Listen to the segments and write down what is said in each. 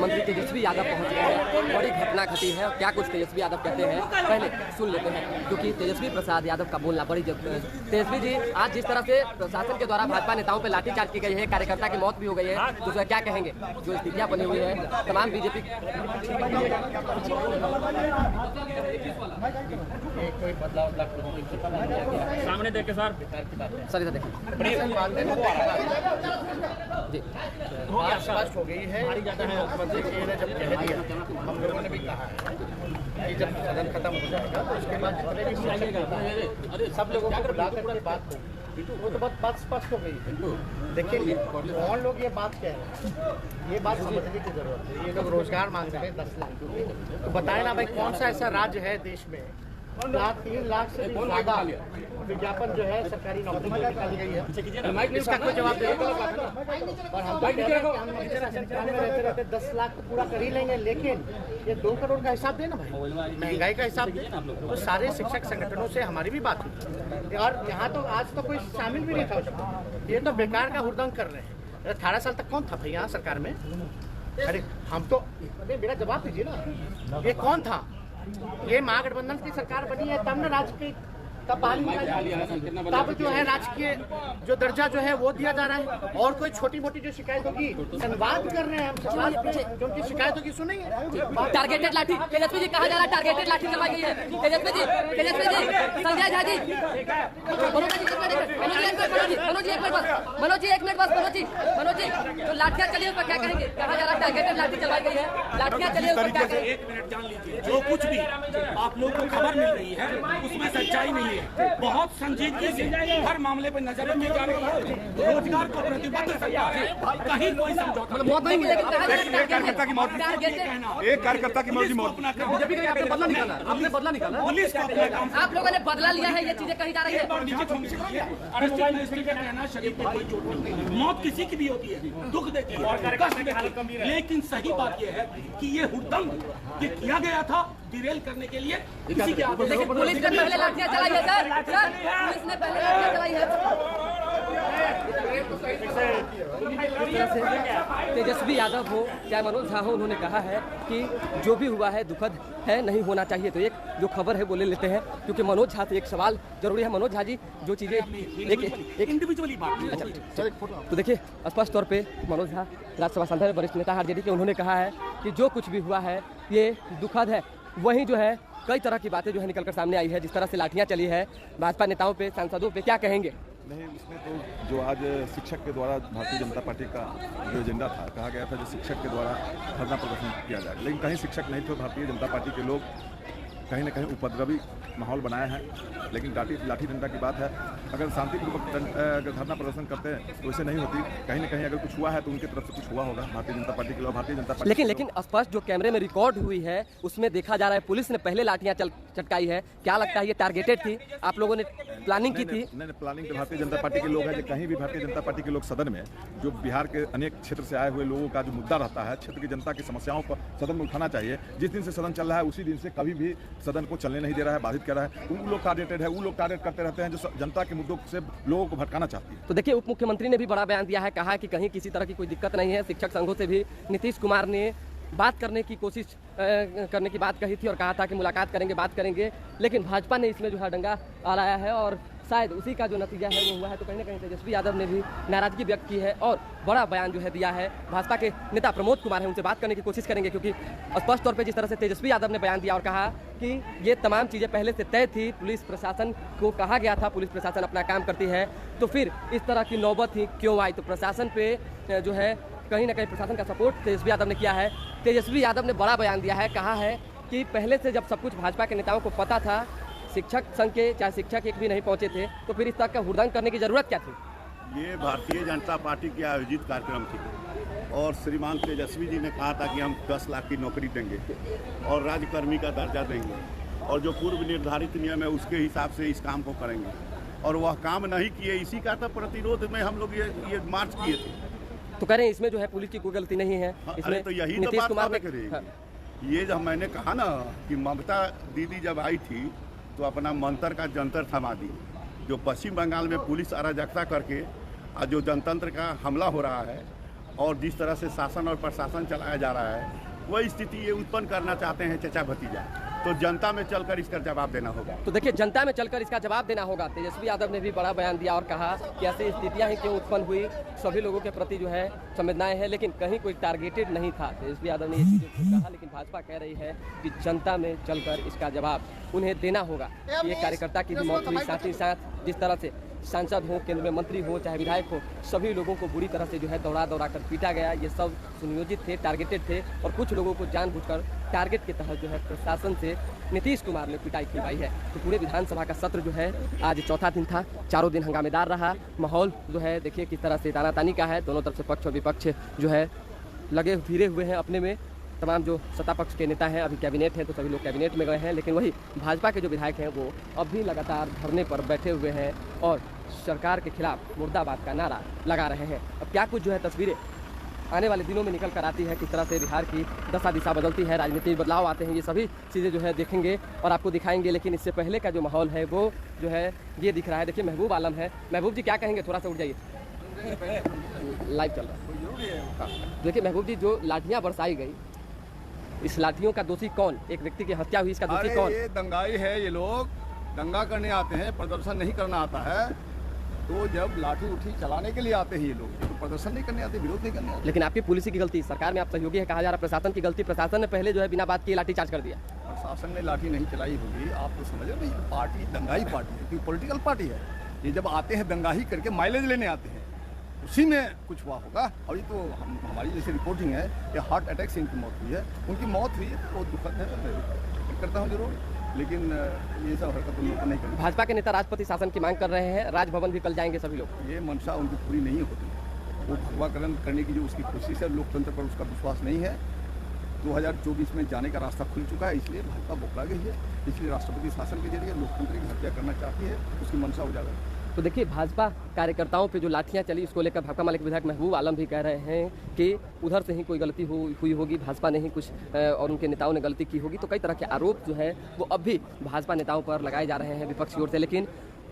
मुख्यमंत्री तेजस्वी यादव पहुंच गए हैं। बड़ी घटना घटी है और क्या कुछ तेजस्वी यादव कहते हैं पहले सुन लेते हैं, क्योंकि तेजस्वी प्रसाद यादव का बोलना बड़ी तेजस्वी जी, आज जिस तरह से प्रशासन के द्वारा भाजपा नेताओं पर लाठीचार्ज की गई है, कार्यकर्ता की मौत भी हो गई है, तो उसका क्या कहेंगे? जो स्थितियां बनी हुई है तमाम बीजेपी कोई बदलाव सामने देखे सर इधर देखें जी, स्पष्ट हो गई है। मुख्यमंत्री जी ने जब कह दिया, हम लोगों ने भी कहा है कि जब सदन खत्म हो जाएगा तो उसके बाद जितने भी सब लोगों को बुला करके बात होगी, वो तो बात स्पष्ट हो गई है। देखिए कौन लोग ये बात कह रहे हैं, ये बात समझने की जरूरत है। ये लोग रोजगार मांग रहे हैं 10 लाख, तो बताए ना भाई कौन सा ऐसा राज्य है देश में 3 लाख से भी ज्यादा विज्ञापन जो है सरकारी नौकरी में निकाली गई है। इसका कोई जवाब दे और हम रहते रहते 10 लाख तो पूरा कर ही लेंगे, लेकिन ये 2 करोड़ का हिसाब देना भाई, महंगाई का हिसाब दे। तो सारे शिक्षक संगठनों से हमारी भी बात हुई और यहाँ तो आज तो कोई शामिल भी नहीं था उसमें। ये तो बेकार का हुड़दंग कर रहे हैं। 18 साल तक कौन था भाई यहाँ सरकार में? अरे हम तो मेरा जवाब दीजिए ना, ये कौन था? ये महागठबंधन की सरकार बनी है तब न राज्य की तब तब जो है राजकीय जो दर्जा जो है वो दिया जा रहा है। और कोई छोटी मोटी जो शिकायत होगी संवाद कर रहे हैं हम, समाज जो उनकी शिकायत होगी सुनेंगे। टारगेटेड लाठी तेजस्वी जी कहा जा रहा है, टारगेटेड लाठी चलाई गई है। तेजस्वी जी संजय झा जी, मनोज जी एक मिनट बस, मनोज जी तो लाठियां चली उस पर क्या कहेंगे? कहा जा रहा है टारगेटेड लाठी चलाई गई है, लाठियां चली उस पर क्या कहेंगे? एक मिनट जान लीजिए, जो कुछ भी आप लोगों को खबर मिल रही है उसमें सच्चाई नहीं है। बहुत संजीदगी से हर मामले पर नजर रखी जा रही है। रोजगार को प्रतिबद्ध सरकार है, कहीं कोई समझौता नहीं, लेकिन कार्यकर्ता की मौत, एक कार्यकर्ता की मौत बदला निकाला, आपने बदला निकाला, पुलिस को अपना काम, आप लोगों ने बदला लिया है, ये चीजें कही जा रही है। कोई चोट नहीं, मौत किसी की भी होती है, दुख देती है, कष्ट देती है, लेकिन सही बात यह है कि ये हुड़दंग ये किया गया था डिरेल करने के लिए किसी के आदेश। लेकिन पुलिस ने पहले लाठियां चलाई है सर, पुलिस ने पहले लाठियां चलाई है। तेजस्वी यादव हो चाहे मनोज झा हो, उन्होंने कहा है कि जो भी हुआ है दुखद है, नहीं होना चाहिए। तो एक जो खबर है वो ले लेते हैं, क्योंकि मनोज झा से एक सवाल जरूरी है। मनोज झा जी, जो चीजें एक इंडिविजुअली बात, अच्छा तो देखिए स्पष्ट तौर पे मनोज झा राज्यसभा सांसद वरिष्ठ नेता आरजेडी के, उन्होंने कहा है कि जो कुछ भी हुआ है ये दुखद है। वहीं जो है कई तरह की बातें जो है निकलकर सामने आई है, जिस तरह से लाठियां चली है भाजपा नेताओं पे, सांसदों पे, क्या कहेंगे? नहीं, इसमें तो जो आज शिक्षक के द्वारा भारतीय जनता पार्टी का जो एजेंडा था, कहा गया था जो शिक्षक के द्वारा धरना प्रदर्शन किया जाएगा, लेकिन कहीं शिक्षक नहीं थे। भारतीय जनता पार्टी के लोग कहीं ना कहीं उपद्रवी माहौल बनाया है। लेकिन लाठी डंडा की बात है, अगर शांतिपूर्वक अगर धरना प्रदर्शन करते हैं तो ऐसे नहीं होती। कहीं ना कहीं अगर कुछ हुआ है तो उनकी तरफ से कुछ हुआ होगा भारतीय जनता पार्टी के लोग, भारतीय जनता पार्टी। लेकिन स्पष्ट जो कैमरे में रिकॉर्ड हुई है उसमें देखा जा रहा है पुलिस ने पहले लाठियां चटकाई है। क्या लगता है ये टारगेटेड थी? आप लोगों ने प्लानिंग की थी? नहीं, प्लानिंग तो भारतीय जनता पार्टी के लोग हैं। कहीं भी भारतीय जनता पार्टी के लोग सदन में जो बिहार के अनेक क्षेत्र से आए हुए लोगों का जो मुद्दा रहता है, क्षेत्र की जनता की समस्याओं पर सदन में उठाना चाहिए। जिस दिन से सदन चल रहा है उसी दिन से कभी भी सदन को चलने नहीं दे रहा है, बाधित कर रहा है। वो लोग टारगेटेड है, वो लोग टारगेट करते रहते हैं जो जनता के मुद्दों से लोगों को भटकाना चाहती है। तो देखिए उप मुख्यमंत्री ने भी बड़ा बयान दिया है, कहा कि कहीं किसी तरह की कोई दिक्कत नहीं है। शिक्षक संघों से भी नीतीश कुमार ने बात करने की कोशिश करने की बात कही थी और कहा था कि मुलाकात करेंगे, बात करेंगे, लेकिन भाजपा ने इसमें जो है डंगा अड़ाया है और शायद उसी का जो नतीजा है वो हुआ है। तो कहीं ना कहीं तेजस्वी यादव ने भी नाराजगी व्यक्त की है और बड़ा बयान जो है दिया है। भाजपा के नेता प्रमोद कुमार है, उनसे बात करने की कोशिश करेंगे, क्योंकि स्पष्ट तौर पे जिस तरह से तेजस्वी यादव ने बयान दिया और कहा कि ये तमाम चीज़ें पहले से तय थी, पुलिस प्रशासन को कहा गया था, पुलिस प्रशासन अपना काम करती है, तो फिर इस तरह की नौबत ही क्यों आई? तो प्रशासन पे जो है कहीं ना कहीं प्रशासन का सपोर्ट तेजस्वी यादव ने किया है। तेजस्वी यादव ने बड़ा बयान दिया है, कहा है कि पहले से जब सब कुछ भाजपा के नेताओं को पता था, शिक्षक संघ के चाहे शिक्षक एक भी नहीं पहुंचे थे, तो फिर इस तरह का हुड़दंग करने की जरूरत क्या थी? ये भारतीय जनता पार्टी की आयोजित कार्यक्रम थी और श्रीमान तेजस्वी जी ने कहा था कि हम 10 लाख की नौकरी देंगे और राज्यकर्मी का दर्जा देंगे और जो पूर्व निर्धारित नियम है उसके हिसाब से इस काम को करेंगे, और वह काम नहीं किए। इसी का तो प्रतिरोध में हम लोग ये मार्च किए थे। तो कह रहे हैं इसमें जो है पुलिस की कोई गलती नहीं है, इसमें तो यही नीतीश तो कुमार बात करेगी। ये जब मैंने कहा ना कि ममता दीदी जब आई थी तो अपना मंत्र का जंतर थमा दी। जो पश्चिम बंगाल में पुलिस अराजकता करके जो जनतंत्र का हमला हो रहा है और जिस तरह से शासन और प्रशासन चलाया जा रहा है वही स्थिति ये उत्पन्न करना चाहते हैं चचा भतीजा। तो जनता में चलकर इसका जवाब देना होगा। तो देखिए जनता में चलकर इसका जवाब देना होगा। तेजस्वी यादव ने भी बड़ा बयान दिया और कहा कि ऐसी स्थितियां ही क्यों उत्पन्न हुई, सभी लोगों के प्रति जो है संवेदनाएं हैं, लेकिन कहीं कोई टारगेटेड नहीं था। तेजस्वी यादव ने ये चीज़ें कहा, लेकिन भाजपा कह रही है कि जनता में चलकर इसका जवाब उन्हें देना होगा। ये कार्यकर्ता की भी मौत हुई, साथ ही साथ जिस तरह से सांसद हो, केंद्र में मंत्री हो, चाहे विधायक हो, सभी लोगों को बुरी तरह से जो है दौड़ा कर पीटा गया। ये सब सुनियोजित थे, टारगेटेड थे और कुछ लोगों को जानबूझकर टारगेट के तहत जो है प्रशासन से नीतीश कुमार ने पिटाई करवाई है। तो पूरे विधानसभा का सत्र जो है आज चौथा दिन था, चारों दिन हंगामेदार रहा। माहौल जो है देखिए किस तरह से तानातानी का है, दोनों तरफ से पक्ष और विपक्ष जो है लगे फिरे हुए हैं अपने में। तमाम जो सत्ता पक्ष के नेता हैं, अभी कैबिनेट हैं तो सभी लोग कैबिनेट में गए हैं, लेकिन वही भाजपा के जो विधायक हैं वो अब भी लगातार धरने पर बैठे हुए हैं और सरकार के खिलाफ मुर्दाबाद का नारा लगा रहे हैं। अब क्या कुछ जो है तस्वीरें आने वाले दिनों में निकल कर आती है, किस तरह से बिहार की दशा दिशा बदलती है, राजनीति में बदलाव आते हैं, ये सभी चीज़ें जो है देखेंगे और आपको दिखाएंगे। लेकिन इससे पहले का जो माहौल है वो जो है ये दिख रहा है। देखिए महबूब आलम है। महबूब जी क्या कहेंगे, थोड़ा सा उठ जाइए, लाइव चल रहा है। देखिए महबूब जी, जो लाठियाँ बरसाई गई, इस लाठियों का दोषी कौन? एक व्यक्ति की हत्या हुई, इसका दोषी कौन? ये दंगाई है। ये लोग दंगा करने आते हैं, प्रदर्शन नहीं करना आता है। तो जब लाठी उठी चलाने के लिए आते हैं ये लोग, तो प्रदर्शन नहीं करने आते, विरोध नहीं करने आते। लेकिन आपकी पुलिस की गलती, सरकार में आप सहयोगी है कहा जा रहा, प्रशासन की गलती। प्रशासन ने पहले जो है बिना बात किए लाठी चार्ज कर दिया। प्रशासन ने लाठी नहीं चलाई होगी, आप तो समझ रहे नहीं। पार्टी दंगाई पार्टी है, क्योंकि पॉलिटिकल पार्टी है। ये जब आते हैं दंगाही करके माइलेज लेने आते हैं, उसी में कुछ हुआ होगा। और ये तो हमारी जैसे रिपोर्टिंग है कि हार्ट अटैक से इनकी मौत हुई है। उनकी मौत हुई है तो बहुत दुखद है, मैं करता हूँ जरूर, लेकिन ये सब हरकत उन लोगों को नहीं करनी। भाजपा के नेता राष्ट्रपति शासन की मांग कर रहे हैं, राजभवन भी कल जाएंगे सभी लोग। ये मंशा उनकी पूरी नहीं होती। वो भगवाकरण करने की जो उसकी कोशिश है, लोकतंत्र पर उसका विश्वास नहीं है। 2024 में जाने का रास्ता खुल चुका है, इसलिए भाजपा बौखला गई है। इसलिए राष्ट्रपति शासन के जरिए लोकतंत्र की हत्या करना चाहती है, उसकी मंशा उजागर। तो देखिए भाजपा कार्यकर्ताओं पे जो लाठियां चली, उसको लेकर भाकपा माले के विधायक महबूब आलम भी कह रहे हैं कि उधर से ही कोई गलती हुई होगी, भाजपा ने ही कुछ और उनके नेताओं ने गलती की होगी। तो कई तरह के आरोप जो है वो अब भी भाजपा नेताओं पर लगाए जा रहे हैं विपक्ष की ओर से। लेकिन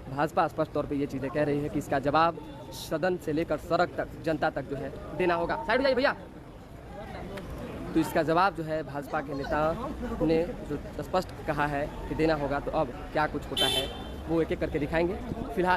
भाजपा स्पष्ट तौर पर ये चीज़ें कह रही है कि इसका जवाब सदन से लेकर सड़क तक, जनता तक जो है देना होगा। साइड हो जाइए भैया। तो इसका जवाब जो है भाजपा के नेता ने जो स्पष्ट कहा है कि देना होगा। तो अब क्या कुछ होता है वो एक एक करके दिखाएंगे। फिलहाल